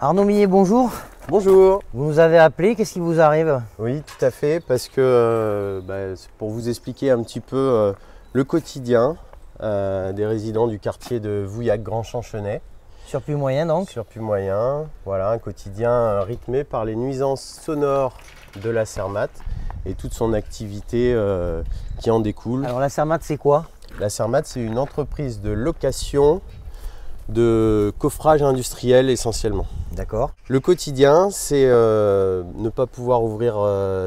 Arnaud Millet, bonjour. Bonjour. Vous nous avez appelé, qu'est-ce qui vous arrive? Oui, tout à fait, parce que c'est pour vous expliquer un petit peu le quotidien des résidents du quartier de Vouillac-Grand-Champchenay. Sur Puy-Moyen donc? Sur Puy-Moyen, voilà, un quotidien rythmé par les nuisances sonores de la Cermat et toute son activité qui en découle. Alors la Cermat, c'est quoi? La Cermat, c'est une entreprise de location de coffrage industriel essentiellement. D'accord. Le quotidien, c'est ne pas pouvoir ouvrir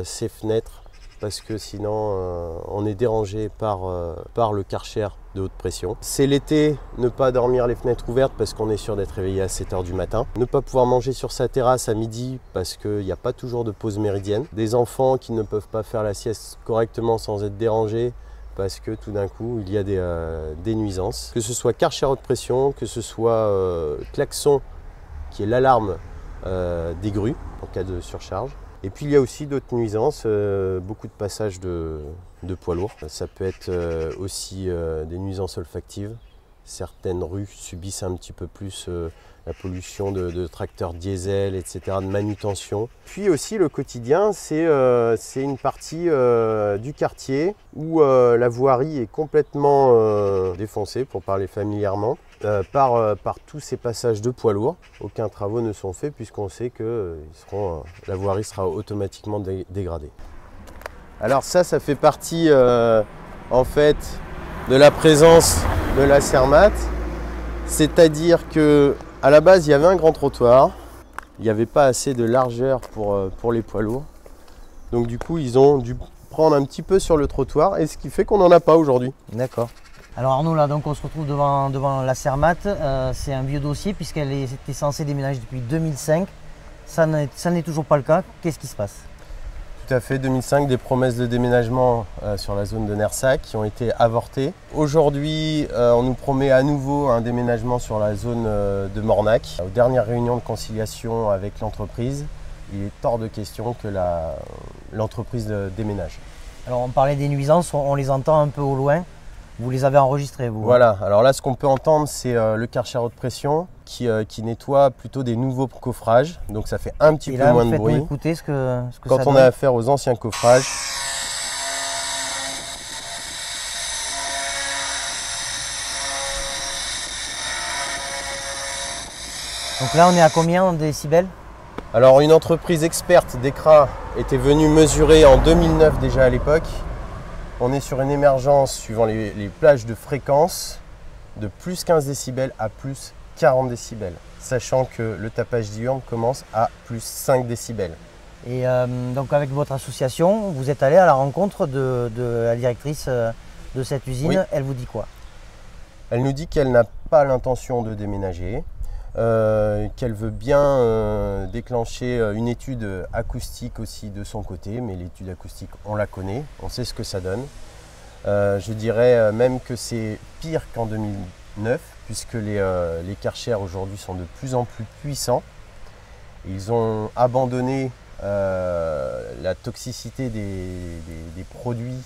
ses fenêtres parce que sinon on est dérangé par le Karcher de haute pression. C'est l'été, ne pas dormir les fenêtres ouvertes parce qu'on est sûr d'être réveillé à 7 h du matin. Ne pas pouvoir manger sur sa terrasse à midi parce qu'il n'y a pas toujours de pause méridienne. Des enfants qui ne peuvent pas faire la sieste correctement sans être dérangés parce que tout d'un coup il y a des nuisances. Que ce soit Karcher haute pression, que ce soit klaxon qui est l'alarme des grues en cas de surcharge. Et puis il y a aussi d'autres nuisances, beaucoup de passages de poids lourds. Ça peut être aussi des nuisances olfactives. Certaines rues subissent un petit peu plus la pollution de tracteurs diesel, etc., de manutention. Puis aussi le quotidien, c'est une partie du quartier où la voirie est complètement défoncée, pour parler familièrement, par tous ces passages de poids lourds. Aucun travaux ne sont faits puisqu'on sait que la voirie sera automatiquement dégradée. Alors ça fait partie en fait de la présence de la Cermat, c'est-à-dire que à la base il y avait un grand trottoir, il n'y avait pas assez de largeur pour les poids lourds, donc du coup ils ont dû prendre un petit peu sur le trottoir, et ce qui fait qu'on n'en a pas aujourd'hui. D'accord. Alors Arnaud, là donc on se retrouve devant la Cermat, c'est un vieux dossier puisqu'elle était censée déménager depuis 2005, ça n'est toujours pas le cas, qu'est-ce qui se passe? Tout à fait, 2005, des promesses de déménagement sur la zone de Nersac qui ont été avortées. Aujourd'hui, on nous promet à nouveau un déménagement sur la zone de Mornac. Aux dernières réunions de conciliation avec l'entreprise, il est hors de question que l'entreprise déménage. Alors on parlait des nuisances, on les entend un peu au loin. Vous les avez enregistrés, vous? Voilà, alors là ce qu'on peut entendre c'est le Karcher haute pression qui nettoie plutôt des nouveaux coffrages, donc ça fait un petit peu moins de bruit. Écoutez ce que quand ça on donne. a affaire aux anciens coffrages. Donc là on est à combien en décibels? Alors une entreprise experte d'ECRA était venue mesurer en 2009 déjà à l'époque. On est sur une émergence suivant les plages de fréquence de plus 15 décibels à plus 40 décibels, sachant que le tapage diurne commence à plus 5 décibels. Et donc avec votre association, vous êtes allé à la rencontre de la directrice de cette usine. Oui. Elle vous dit quoi? Elle nous dit qu'elle n'a pas l'intention de déménager, qu'elle veut bien déclencher une étude acoustique aussi de son côté, mais l'étude acoustique on la connaît, on sait ce que ça donne. Je dirais même que c'est pire qu'en 2009 puisque les Karcher aujourd'hui sont de plus en plus puissants. Ils ont abandonné la toxicité des produits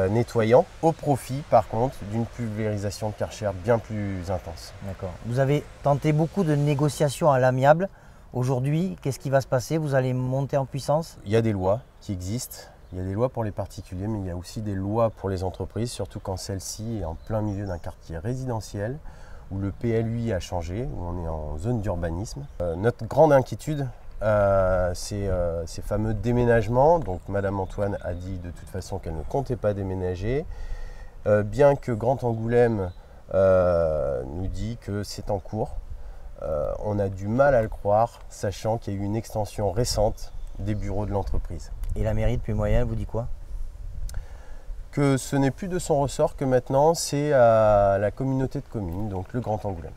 nettoyants au profit par contre d'une pulvérisation de Karcher bien plus intense. D'accord. Vous avez tenté beaucoup de négociations à l'amiable. Aujourd'hui, qu'est-ce qui va se passer? Vous allez monter en puissance? Il y a des lois qui existent. Il y a des lois pour les particuliers, mais il y a aussi des lois pour les entreprises, surtout quand celle-ci est en plein milieu d'un quartier résidentiel où le PLUI a changé, où on est en zone d'urbanisme. Notre grande inquiétude, c'est ces fameux déménagements. Donc Madame Antoine a dit de toute façon qu'elle ne comptait pas déménager, bien que Grand Angoulême nous dit que c'est en cours. On a du mal à le croire, sachant qu'il y a eu une extension récente des bureaux de l'entreprise. Et la mairie de Puy-Moyen vous dit quoi? Que ce n'est plus de son ressort, que maintenant c'est à la communauté de communes, donc le Grand Angoulême.